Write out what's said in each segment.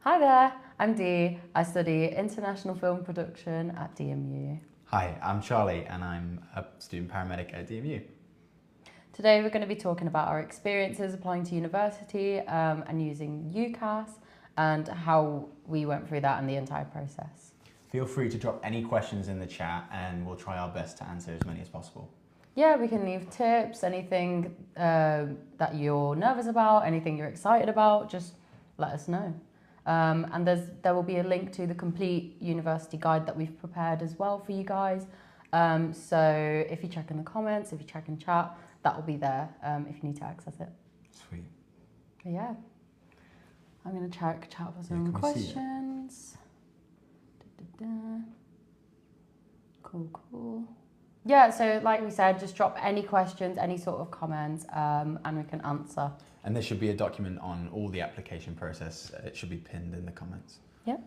Hi there, I'm Dee. I study International Film Production at DMU. Hi, I'm Charlie and I'm a student paramedic at DMU. Today we're going to be talking about our experiences applying to university and using UCAS and how we went through that and the entire process. Feel free to drop any questions in the chat and we'll try our best to answer as many as possible. Yeah, we can leave tips, anything that you're nervous about, anything you're excited about, just let us know. And there will be a link to the complete university guide that we've prepared as well for you guys. So if you check in the comments, if you check in chat, that will be there if you need to access it. Sweet. But yeah, I'm going to check chat for some questions. Cool. Yeah, so like we said, just drop any questions, any sort of comments, and we can answer. And there should be a document on all the application process. It should be pinned in the comments. Yep.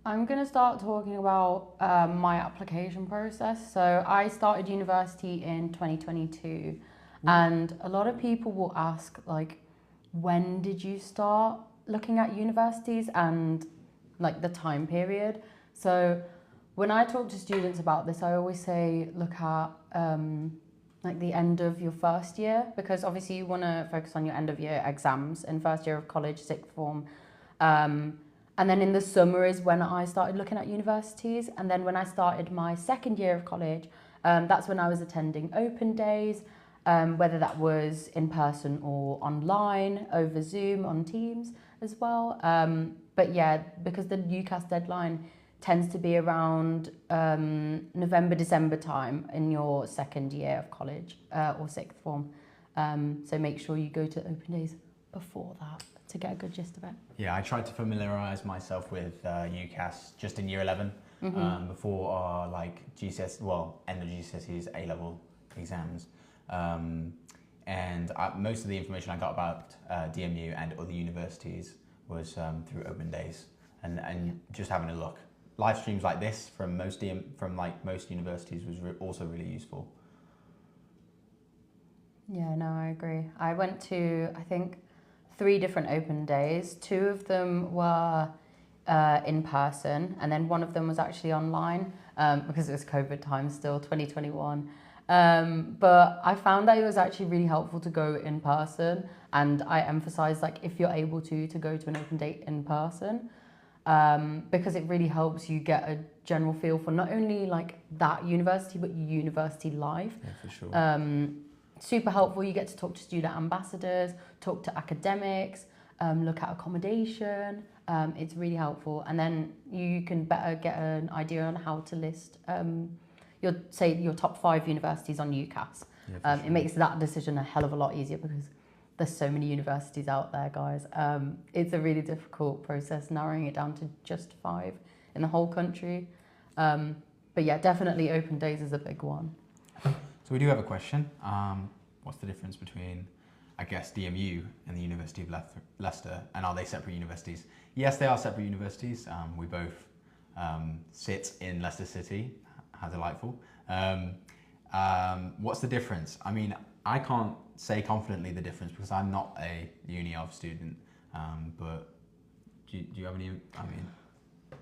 I'm going to start talking about my application process. So I started university in 2022, and a lot of people will ask, like, when did you start looking at universities and like the time period? So when I talk to students about this, I always say look at like the end of your first year, because obviously you want to focus on your end of year exams in first year of college, sixth form. And then in the summer is when I started looking at universities. And then when I started my second year of college, that's when I was attending open days, whether that was in person or online, over Zoom, on Teams as well. But yeah, because the UCAS deadline tends to be around November, December time in your second year of college or sixth form. So make sure you go to open days before that to get a good gist of it. Yeah, I tried to familiarise myself with UCAS just in year 11 before our like GCSE, well, end of GCSEs, A-level exams. And most of the information I got about DMU and other universities was through open days and just having a look. Live streams like this from most universities was also really useful. Yeah, no, I agree. I went to, I think, 3 different open days. 2 of them were in person, and then one of them was actually online because it was COVID time still, 2021. But I found that it was actually really helpful to go in person, and I emphasize, like, if you're able to go to an open day in person, because it really helps you get a general feel for not only like that university, but university life. Yeah, for sure. Super helpful. You get to talk to student ambassadors, talk to academics, look at accommodation. It's really helpful, and then you can better get an idea on how to list your top 5 universities on UCAS. Yeah, sure. It makes that decision a hell of a lot easier because there's so many universities out there, guys. It's a really difficult process narrowing it down to just 5 in the whole country. But yeah, definitely open days is a big one. So we do have a question. What's the difference between, I guess, DMU and the University of Leicester, and are they separate universities? Yes, they are separate universities. We both sit in Leicester City. How delightful. What's the difference? I mean, I can't say confidently the difference because I'm not a uni of student, but do you have any, I mean?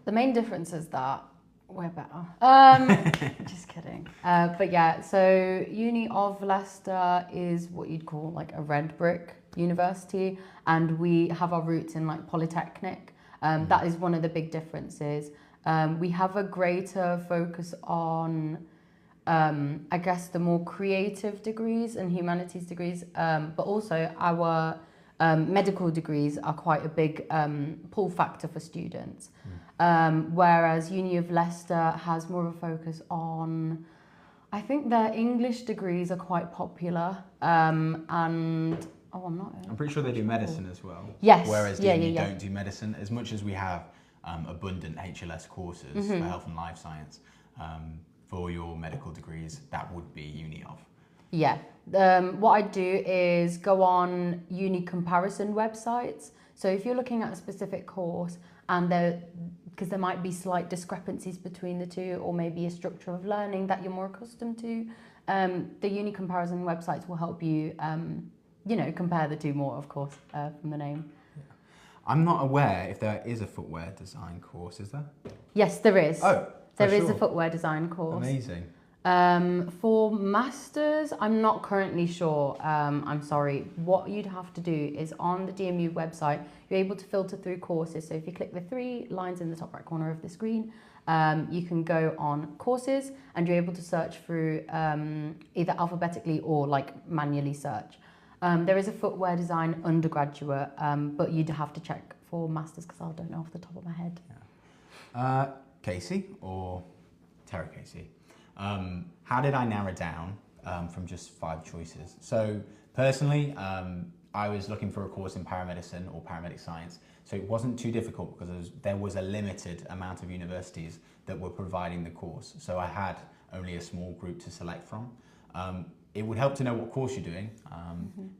The main difference is that we're better. Just kidding. But yeah, so Uni of Leicester is what you'd call like a red brick university, and we have our roots in like Polytechnic. That is one of the big differences. We have a greater focus on, I guess, the more creative degrees and humanities degrees, but also our medical degrees are quite a big pull factor for students. Whereas Uni of Leicester has more of a focus on, I think their English degrees are quite popular, and I'm pretty sure they do medicine as well. Yes. Whereas DMU don't do medicine, as much as we have abundant HLS courses for health and life science. For your medical degrees, that would be Uni of. Yeah. What I do is go on uni comparison websites. So if you're looking at a specific course and because there might be slight discrepancies between the two, or maybe a structure of learning that you're more accustomed to, the uni comparison websites will help you compare the two more, of course, from the name. I'm not aware if there is a footwear design course, is there? Yes, there is. Oh, there is a footwear design course. Amazing. For masters, I'm not currently sure. I'm sorry. What you'd have to do is on the DMU website, you're able to filter through courses. So if you click the 3 lines in the top right corner of the screen, you can go on courses and you're able to search through either alphabetically or like manually search. There is a footwear design undergraduate, but you'd have to check for masters because I don't know off the top of my head. Yeah. Casey or Tara Casey? How did I narrow down from just 5 choices? So personally, I was looking for a course in paramedicine or paramedic science. So it wasn't too difficult because there was a limited amount of universities that were providing the course. So I had only a small group to select from. It would help to know what course you're doing,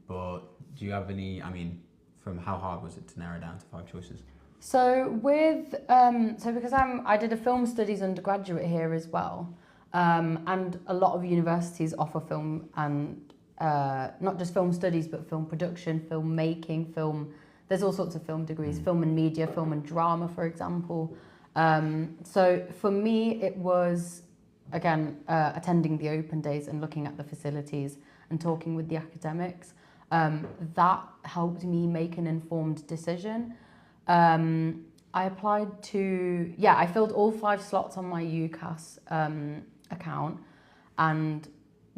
but do you have any, from how hard was it to narrow down to 5 choices? So because I did a film studies undergraduate here as well, and a lot of universities offer film and not just film studies, but film production, film making, there's all sorts of film degrees, film and media, film and drama, for example. So for me, it was, again, attending the open days and looking at the facilities and talking with the academics. That helped me make an informed decision. I applied to, I filled all 5 slots on my UCAS account, and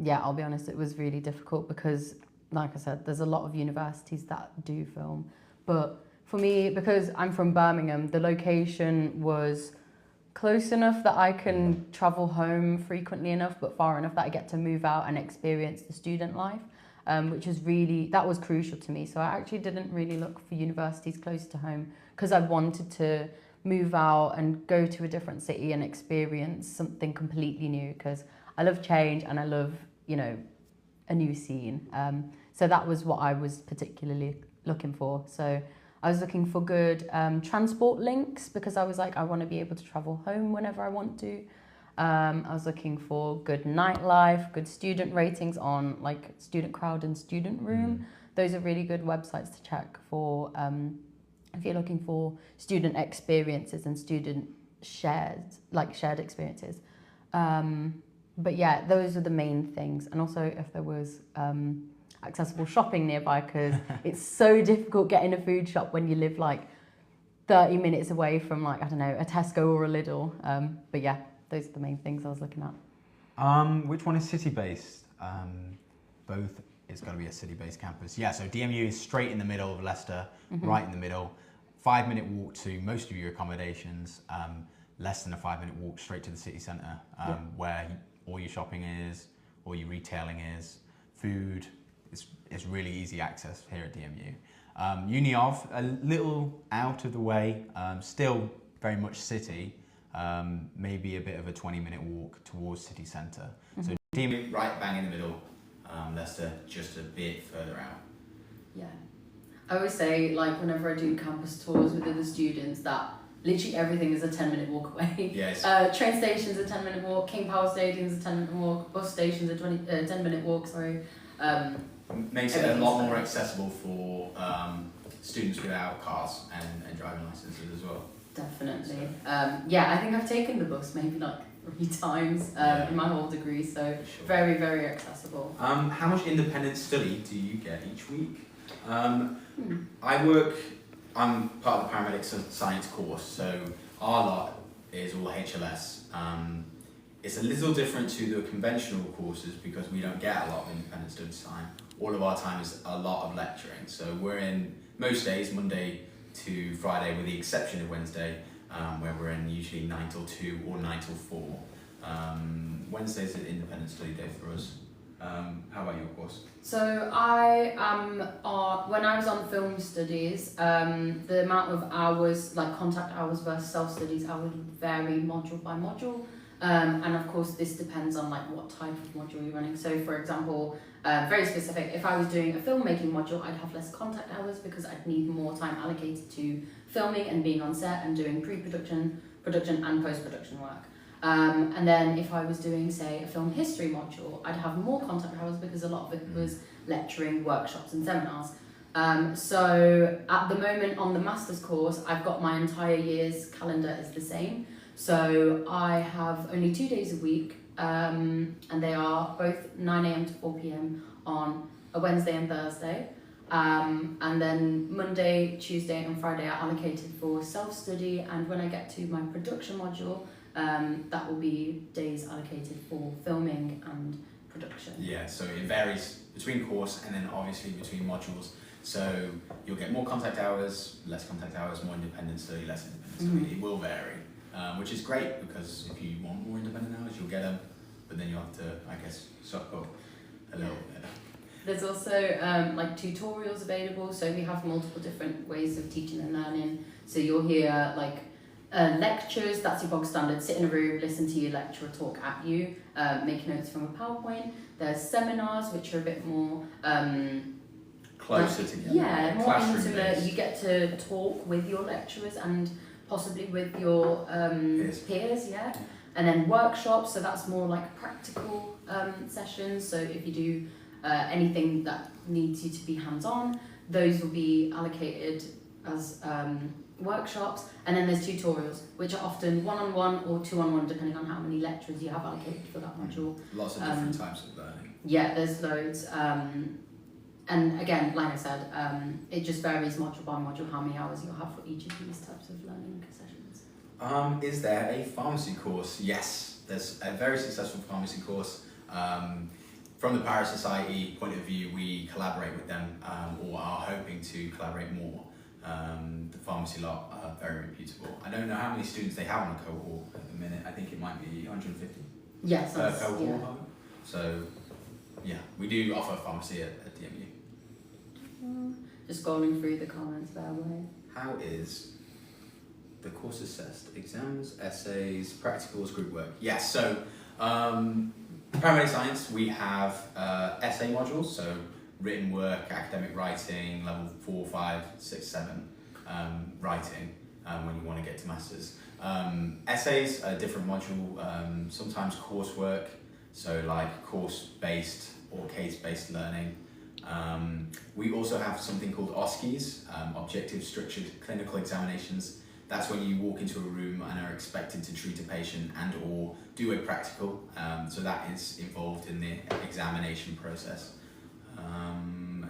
I'll be honest, it was really difficult because, like I said, there's a lot of universities that do film, but for me, because I'm from Birmingham, the location was close enough that I can travel home frequently enough, but far enough that I get to move out and experience the student life, which is that was crucial to me. So I actually didn't really look for universities close to home because I wanted to move out and go to a different city and experience something completely new because I love change and I love, a new scene. So that was what I was particularly looking for. So I was looking for good transport links because I was like, I want to be able to travel home whenever I want to. I was looking for good nightlife, good student ratings on like Student Crowd and Student Room. Those are really good websites to check for if you're looking for student experiences and student shared experiences. But those are the main things. And also if there was accessible shopping nearby, because it's so difficult getting a food shop when you live like 30 minutes away from like, I don't know, a Tesco or a Lidl. But those are the main things I was looking at. Which one is city-based? Both, it's got to be a city-based campus. Yeah, so DMU is straight in the middle of Leicester, right in the middle. 5-minute walk to most of your accommodations, less than a 5-minute walk straight to the city centre, where all your shopping is, all your retailing is, food. It's really easy access here at DMU. Uni of, a little out of the way, still very much city, maybe a bit of a 20-minute walk towards city centre. So DMU right bang in the middle, Leicester just a bit further out. Yeah. I always say, like, whenever I do campus tours with other students, that literally everything is a 10-minute walk away. Yes. Train station's a 10-minute walk, King Power Stadium's a 10-minute walk, bus station's a 10-minute walk, sorry. Makes it a lot more accessible for students without cars and driving licenses as well. Definitely. I think I've taken the bus maybe like 3 times in my whole degree, so very, very accessible. How much independent study do you get each week? I'm part of the paramedic science course, so our lot is all HLS. It's a little different to the conventional courses because we don't get a lot of independent study time. All of our time is a lot of lecturing. So we're in most days, Monday to Friday, with the exception of Wednesday, where we're in usually 9 till 2 or 9 till 4. Wednesday's an independent study day for us. How about your course? So I am when I was on film studies, the amount of hours, like contact hours versus self-studies, I would vary module by module. And of course, this depends on like what type of module you're running. So for example, very specific, if I was doing a filmmaking module, I'd have less contact hours because I'd need more time allocated to filming and being on set and doing pre-production, production and post-production work. And then if I was doing, say, a film history module, I'd have more contact hours because a lot of it was lecturing, workshops and seminars. So at the moment on the master's course, I've got my entire year's calendar is the same. So I have only 2 days a week, and they are both 9 a.m. to 4 p.m. on a Wednesday and Thursday. And then Monday, Tuesday and Friday are allocated for self-study, and when I get to my production module, that will be days allocated for filming and production. Yeah, so it varies between course and then obviously between modules. So you'll get more contact hours, less contact hours, more independent study, less independent study. It will vary, which is great because if you want more independent hours, you'll get them, but then you'll have to, I guess, suck up a little bit. There's also like tutorials available, so we have multiple different ways of teaching and learning. So you'll hear like lectures, that's your bog standard, sit in a room, listen to your lecturer talk at you, make notes from a PowerPoint. There's seminars, which are a bit more closer together. Yeah, more intimate. You get to talk with your lecturers and possibly with your peers, yeah. And then workshops, so that's more like practical sessions. So if you do anything that needs you to be hands-on, those will be allocated as workshops. And then there's tutorials, which are often one-on-one or two-on-one, depending on how many lecturers you have allocated for that module. Lots of different types of learning. Yeah, there's loads. And again, like I said, it just varies module by module how many hours you'll have for each of these types of learning sessions. Is there a pharmacy course? Yes, there's a very successful pharmacy course. From the Paris Society point of view, we collaborate with them, or are hoping to collaborate more. The pharmacy lot are very reputable. I don't know how many students they have on a cohort at the minute. I think it might be 150 yes, per cohort. Yeah. So, yeah, we do offer pharmacy at DMU. Just scrolling through the comments there, way. How is the course assessed? Exams, essays, practicals, group work? Yes, so paramedic science, we have essay modules, so written work, academic writing, level 4, 5, 6, 7 writing when you want to get to masters. Essays, a different module, sometimes coursework, so like course-based or case-based learning. We also have something called OSCEs, Objective Structured Clinical Examinations. That's when you walk into a room and are expected to treat a patient and or do a practical. So that is involved in the examination process.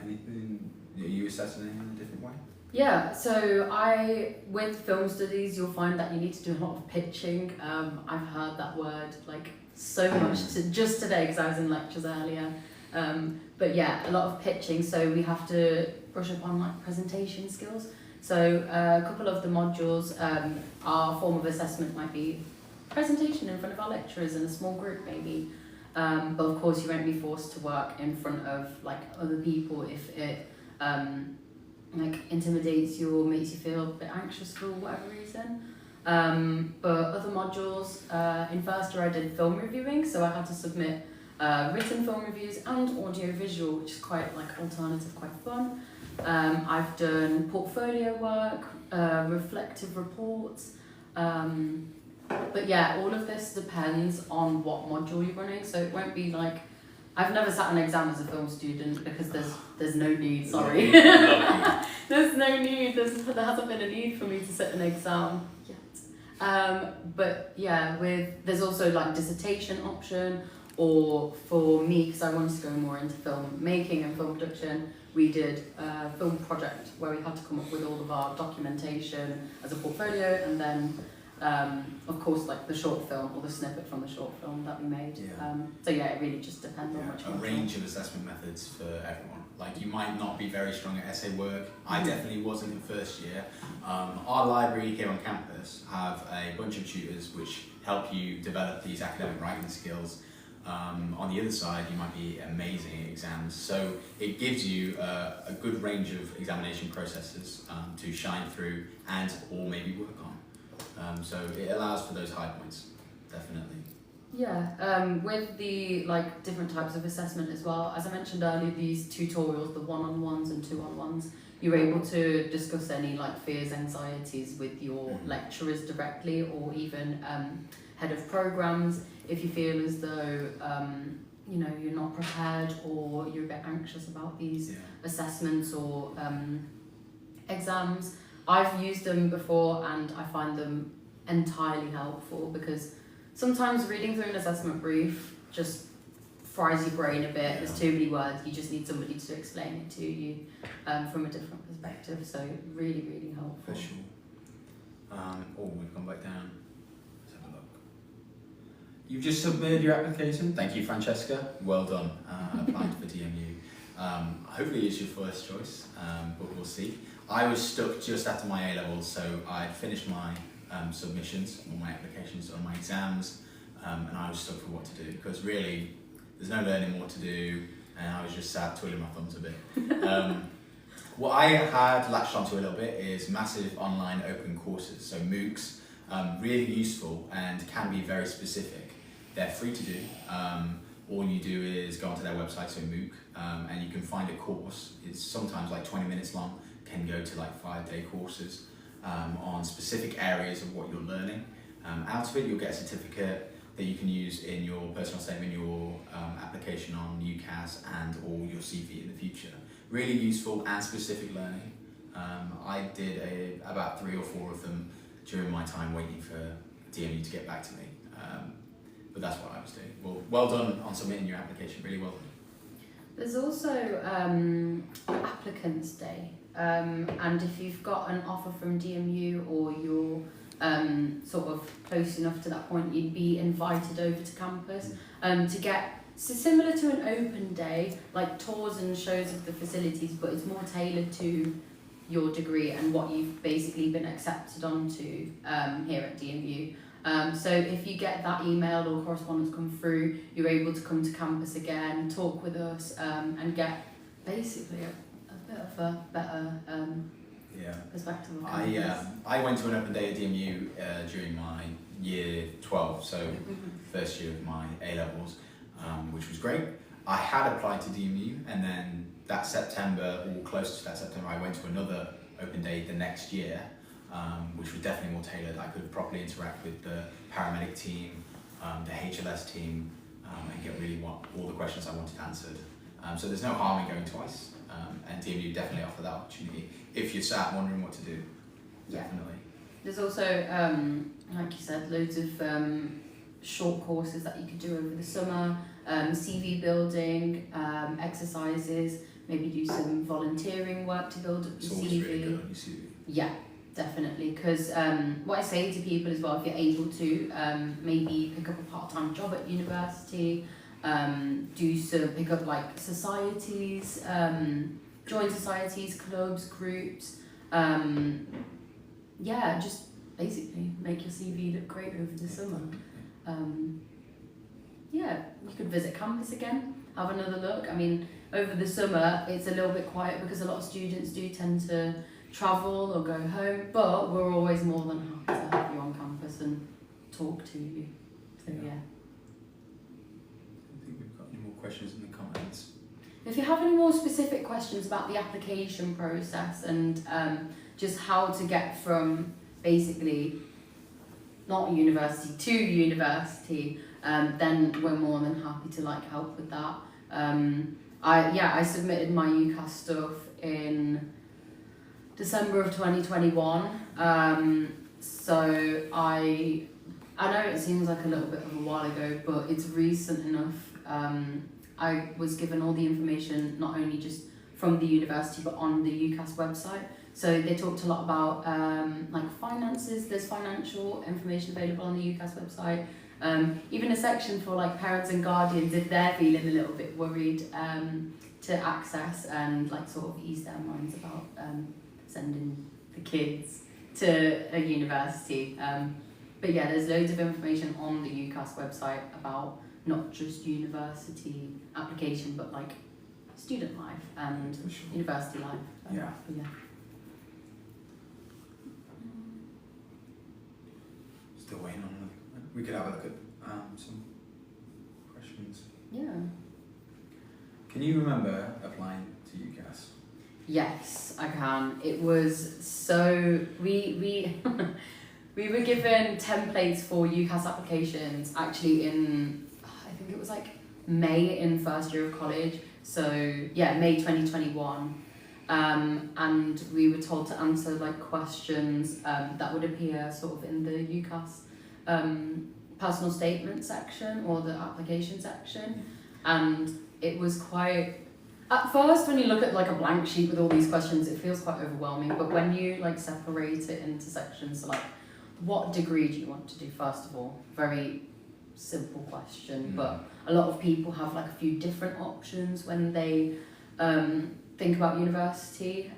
Anything, are you assessing it in a different way? Yeah, so with film studies, you'll find that you need to do a lot of pitching. I've heard that word like so much just today because I was in lectures earlier. But yeah, a lot of pitching, so we have to brush up on like presentation skills. So a couple of the modules, our form of assessment might be presentation in front of our lecturers in a small group maybe. But of course you won't be forced to work in front of like other people if it like intimidates you or makes you feel a bit anxious for whatever reason. But other modules, in first year I did film reviewing, so I had to submit written film reviews and audio visual, which is quite like alternative, quite fun. I've done portfolio work, reflective reports, but yeah, all of this depends on what module you're running, so it won't be like, I've never sat an exam as a film student because there's no need, sorry. There's no need, there hasn't been a need for me to sit an exam yet. But yeah, there's also like dissertation option, or for me, because I wanted to go more into film making and film production, we did a film project where we had to come up with all of our documentation as a portfolio, and then of course like the short film or the snippet from the short film that we made. Yeah. So yeah, it really just depends on which one. A range of assessment methods for everyone. Like you might not be very strong at essay work. I definitely wasn't in first year. Our library here on campus have a bunch of tutors which help you develop these academic writing skills. On the other side, you might be amazing at exams. So it gives you a good range of examination processes to shine through and or maybe work on. So it allows for those high points, definitely. Yeah, with the like different types of assessment as well, as I mentioned earlier, these tutorials, the one-on-ones and two-on-ones, you're able to discuss any like fears, anxieties with your lecturers directly, or even head of programs. If you feel as though you know, you're not prepared or you're a bit anxious about these assessments or exams, I've used them before and I find them entirely helpful, because sometimes reading through an assessment brief just fries your brain a bit. There's too many words. You just need somebody to explain it to you from a different perspective. So really, really helpful. For sure. We've gone back down. Let's have a look. You've just submitted your application. Thank you, Francesca. Well done. Applying for DMU. Hopefully it's your first choice, but we'll see. I was stuck just after my A-levels, so I finished my submissions, all my applications, on my exams, and I was stuck for what to do, because really there's no learning more to do, and I was just sat twiddling my thumbs a bit. What I had latched onto a little bit is massive online open courses, so MOOCs, really useful and can be very specific. They're free to do. All you do is go onto their website, so MOOC, and you can find a course. It's sometimes like 20 minutes long, can go to like 5-day courses on specific areas of what you're learning. Out of it, you'll get a certificate that you can use in your personal statement, your application on UCAS, and or your CV in the future. Really useful and specific learning. I did about 3 or 4 of them during my time waiting for DMU to get back to me. But that's what I was doing. Well done on submitting your application, really well done. There's also Applicants Day, and if you've got an offer from DMU or you're sort of close enough to that point, you'd be invited over to campus to get, so similar to an open day, like tours and shows of the facilities, but it's more tailored to your degree and what you've basically been accepted onto here at DMU. So if you get that email or correspondence come through, you're able to come to campus again, talk with us, and get basically a bit of a better perspective of campus. I went to an open day at DMU during my year 12, so first year of my A-levels, which was great. I had applied to DMU, and then that September, or close to that September, I went to another open day the next year, which was definitely more tailored. I could properly interact with the paramedic team, the HLS team, and get really all the questions I wanted answered. So there's no harm in going twice, and DMU definitely offer that opportunity if you're sat wondering what to do. Definitely. There's also, like you said, loads of short courses that you could do over the summer, CV building, exercises, maybe do some volunteering work to build up your CV. Really good on your CV. Yeah, definitely, because what I say to people as well, if you're able to, maybe pick up a part-time job at university, pick up like societies, join societies, clubs, groups, just basically make your CV look great over the summer. You could visit campus again, have another look. I mean, over the summer it's a little bit quiet because a lot of students do tend to travel or go home, but we're always more than happy to have you on campus and talk to you. So I don't think we've got any more questions in the comments. If you have any more specific questions about the application process and just how to get from basically not university to university, then we're more than happy to help with that. I submitted my UCAS stuff in December of 2021. So I know it seems like a little bit of a while ago, but it's recent enough. I was given all the information, not only just from the university, but on the UCAS website. So they talked a lot about finances. There's financial information available on the UCAS website. Even a section for parents and guardians if they're feeling a little bit worried to access and sort of ease their minds about sending the kids to a university. But yeah, there's loads of information on the UCAS website about not just university application, but student life and university life. Yeah. Still waiting on. We could have a look at some questions. Yeah. Can you remember applying to UCAS? Yes, I can. It was so we We were given templates for UCAS applications actually in, I think it was like May in first year of college. So yeah, May 2021. And we were told to answer like questions that would appear sort of in the UCAS personal statement section or the application section. And it was quite, at first when you look at like a blank sheet with all these questions, it feels quite overwhelming. But when you like separate it into sections, so like what degree do you want to do first of all? Very simple question, but a lot of people have like a few different options when they think about university.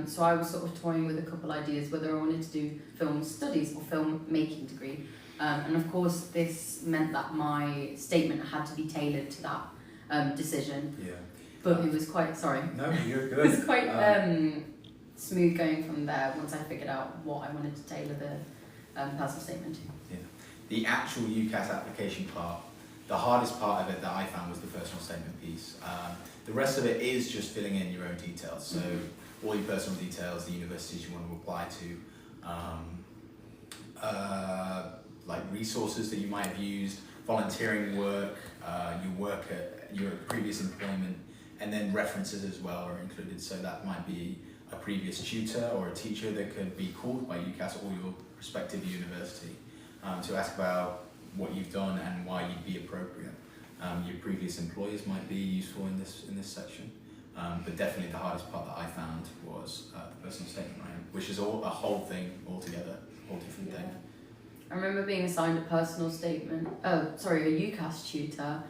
So I was sort of toying with a couple ideas whether I wanted to do film studies or film making degree. And of course this meant that my statement had to be tailored to that decision. Yeah. But it was quite, sorry. No, you're good. It was quite smooth going from there once I figured out what I wanted to tailor the personal statement to. Yeah. The actual UCAS application part, the hardest part of it that I found was the personal statement piece. The rest of it is just filling in your own details. So all your personal details, the universities you want to apply to, like resources that you might have used, volunteering work, your work at your previous employment, and then references as well are included. So that might be a previous tutor or a teacher that could be called by UCAS or your respective university to ask about what you've done and why you'd be appropriate. Your previous employers might be useful in this section, but definitely the hardest part that I found was the personal statement writing, which is a whole thing altogether, a whole different thing. I remember being assigned a personal statement, a UCAS tutor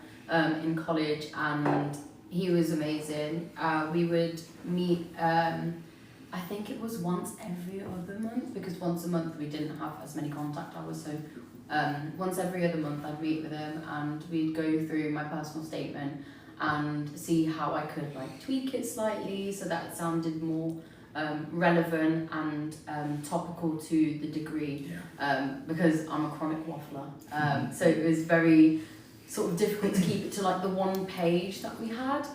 in college, and he was amazing. We would meet, I think it was once every other month, because once a month we didn't have as many contact hours, so once every other month I'd meet with him and we'd go through my personal statement and see how I could like tweak it slightly so that it sounded more relevant and topical to the degree, because I'm a chronic waffler. So it was very sort of difficult to keep it to like the one page that we had,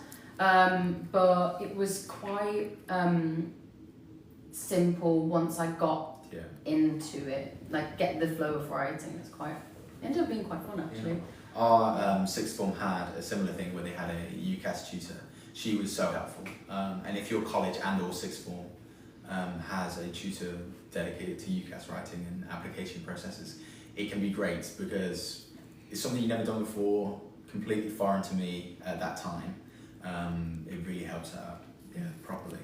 but it was quite simple once I got into it, like get the flow of writing. It ended up being quite fun actually. Our sixth form had a similar thing where they had a UCAS tutor. She was so helpful, and if your college and or sixth form has a tutor dedicated to UCAS writing and application processes, it can be great because it's something you've never done before, completely foreign to me at that time. It really helps out properly.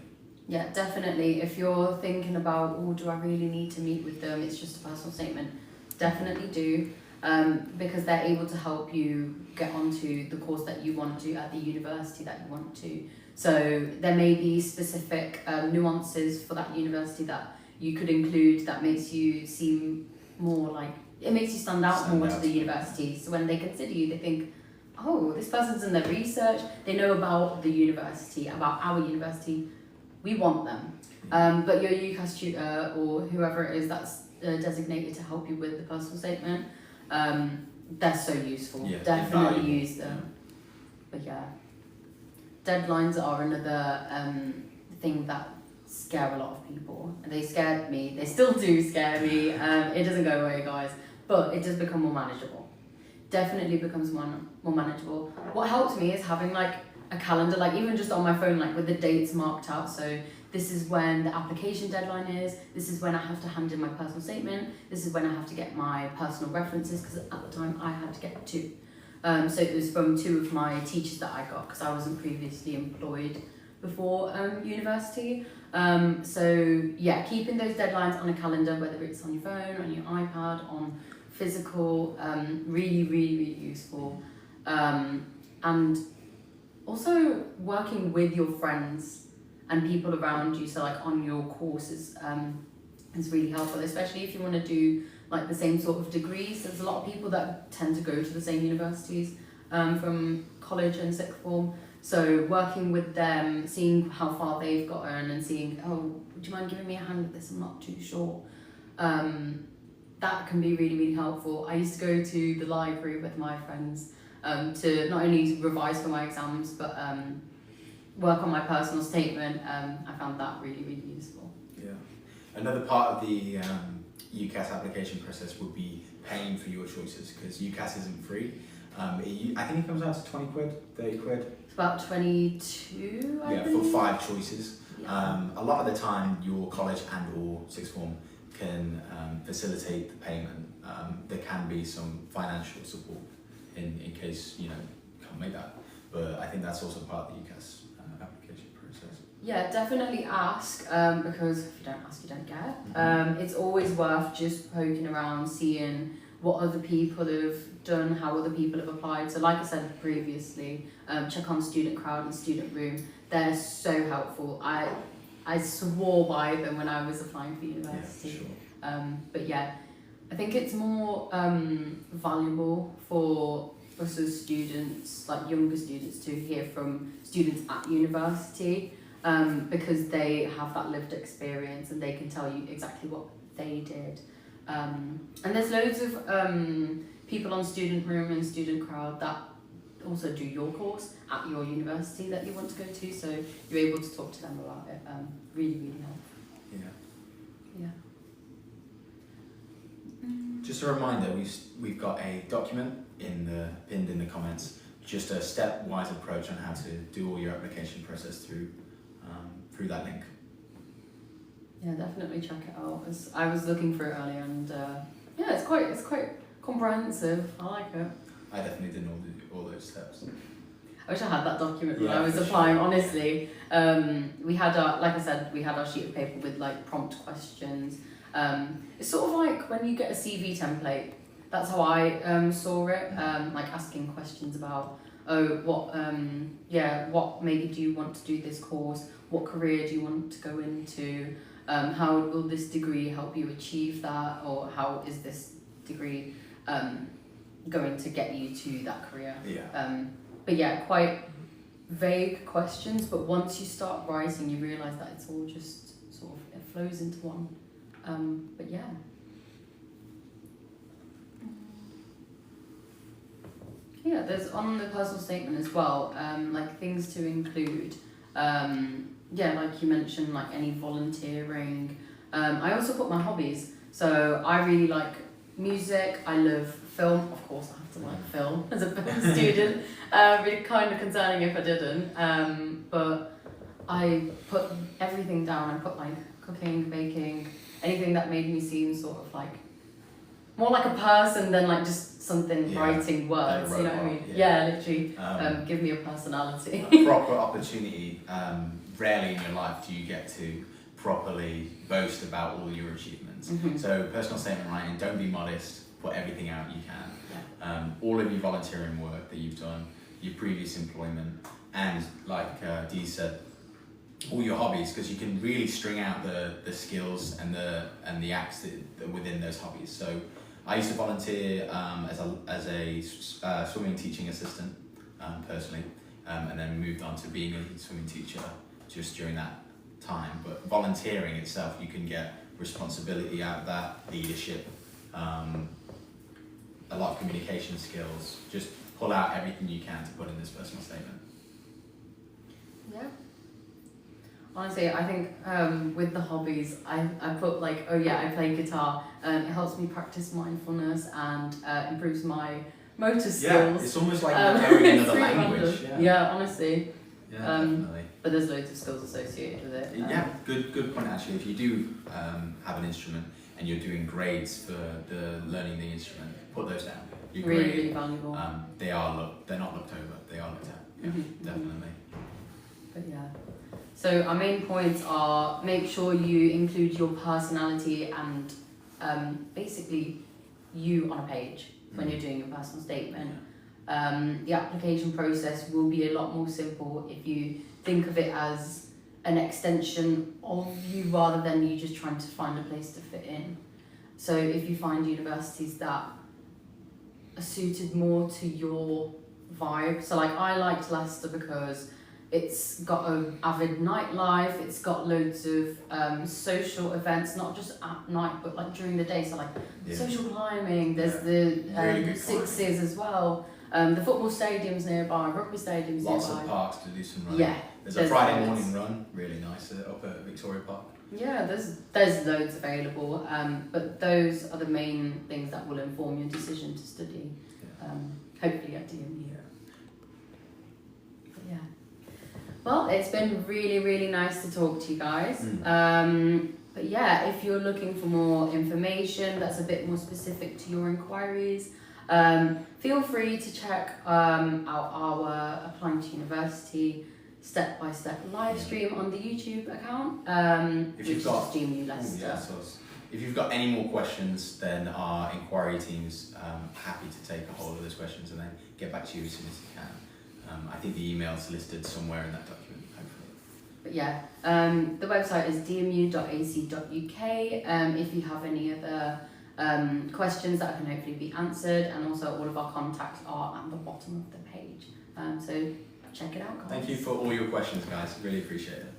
Yeah, definitely. If you're thinking about, oh, do I really need to meet with them? It's just a personal statement. Definitely do, because they're able to help you get onto the course that you want to at the university that you want to. So there may be specific nuances for that university that you could include that makes you seem more like, it makes you stand out more to the university. So when they consider you, they think, oh, this person's done their research, they know about the university, about our university, we want them. But your UCAS tutor or whoever it is that's designated to help you with the personal statement, they're so useful. Yeah, definitely use them. But yeah, deadlines are another thing that scare a lot of people. They scared me, they still do scare me. It doesn't go away, guys, but it does become more manageable. Definitely becomes more manageable. What helps me is having like a calendar, like even just on my phone, like with the dates marked out. So this is when the application deadline is, this is when I have to hand in my personal statement, this is when I have to get my personal references, because at the time I had to get 2. So it was from 2 of my teachers that I got, because I wasn't previously employed before university. So yeah, keeping those deadlines on a calendar, whether it's on your phone, on your iPad, on physical, really, really, really useful. And also working with your friends and people around you, so like on your courses, is really helpful, especially if you want to do like the same sort of degrees. There's a lot of people that tend to go to the same universities from college and sixth form. So working with them, seeing how far they've gotten and seeing, oh, would you mind giving me a hand with this? I'm not too sure. That can be really, really helpful. I used to go to the library with my friends to not only revise for my exams, but work on my personal statement. I found that really, really useful. Yeah. Another part of the UCAS application process would be paying for your choices, because UCAS isn't free. I think it comes out to 20 quid, 30 quid. It's about 22, I Yeah, believe. for 5 choices. Yeah. A lot of the time, your college and or sixth form can facilitate the payment. There can be some financial support in case you can't make that. But I think that's also part of the UCAS application process. Yeah, definitely ask, because if you don't ask, you don't get. It's always worth just poking around, seeing what other people have done, how other people have applied. So like I said previously, check on Student Crowd and Student Room. They're so helpful. I swore by them when I was applying for university. Yeah, sure. But yeah, I think it's more valuable for us as students, like younger students, to hear from students at university, because they have that lived experience and they can tell you exactly what they did. And there's loads of people on Student Room and Student Crowd that also do your course at your university that you want to go to, so you're able to talk to them about it. Really, really helpful. Yeah. Yeah. Just a reminder, we've got a document pinned in the comments, just a stepwise approach on how to do all your application process through that link. Yeah, definitely check it out. I was looking for it earlier, and yeah, it's quite comprehensive. I like it. I definitely did all those steps. I wish I had that document when Yeah, I was for applying. sure. Honestly, we had like I said, we had our sheet of paper with like prompt questions. It's sort of like when you get a CV template. That's how I saw it. Like asking questions about, what made you want to do this course? What career do you want to go into? How will this degree help you achieve that? Or how is this degree going to get you to that career? Yeah. But yeah, quite vague questions, but once you start writing, you realise that it's all just sort of, it flows into one. But yeah. Yeah, there's on the personal statement as well, like things to include. Yeah, like you mentioned, like any volunteering. I also put my hobbies. So I really like music. I love film. Of course, I have to like film as a film student. It'd be kind of concerning if I didn't. But I put everything down. I put like cooking, baking, anything that made me seem sort of like more like a person than like just something writing words. Like you know what I mean? yeah. Yeah, literally. Give me a personality. A proper opportunity. Rarely in your life do you get to properly boast about all your achievements. Mhm. So personal statement writing, don't be modest, put everything out you can. Yeah. All of your volunteering work that you've done, your previous employment, and like Dee said, all your hobbies, because you can really string out the skills and the acts that are within those hobbies. So I used to volunteer as a swimming teaching assistant personally, and then moved on to being a swimming teacher just during that time. But volunteering itself, you can get responsibility out of that, leadership, a lot of communication skills. Just pull out everything you can to put in this personal statement. Yeah. Honestly, I think with the hobbies, I put like, I play guitar. It helps me practice mindfulness and improves my motor skills. Yeah, it's almost like learning it's another really language. random. Yeah, honestly. Yeah, definitely. But there's loads of skills associated with it. Yeah, good point actually. If you do have an instrument and you're doing grades for learning the instrument, put those down. Your really, grade, really valuable. they're not looked over. They are looked at. Yeah, definitely. But yeah. So our main points are: make sure you include your personality and basically you on a page when you're doing your personal statement. The application process will be a lot more simple if you think of it as an extension of you rather than you just trying to find a place to fit in. So if you find universities that are suited more to your vibe, so like I liked Leicester because it's got an avid nightlife, it's got loads of social events, not just at night but like during the day, so like social climbing, there's the Really good sixes as well. The football stadium's nearby, rugby stadium's Lots nearby. of parks to do some running. Yeah. There's a Friday morning run, really nice, up at Victoria Park. Yeah, there's loads available, but those are the main things that will inform your decision to study, hopefully at DMU. But yeah. Well, it's been really, really nice to talk to you guys. But yeah, if you're looking for more information that's a bit more specific to your inquiries, feel free to check out our Applying to University step-by-step live stream on the YouTube account, If you've got DMU Leicester. If you've got any more questions, then our inquiry team's happy to take a hold of those questions and then get back to you as soon as you can. I think the email's listed somewhere in that document, hopefully. But yeah, the website is dmu.ac.uk. If you have any other questions that can hopefully be answered, and also all of our contacts are at the bottom of the page. So check it out, guys. Thank you for all your questions, guys. Really appreciate it.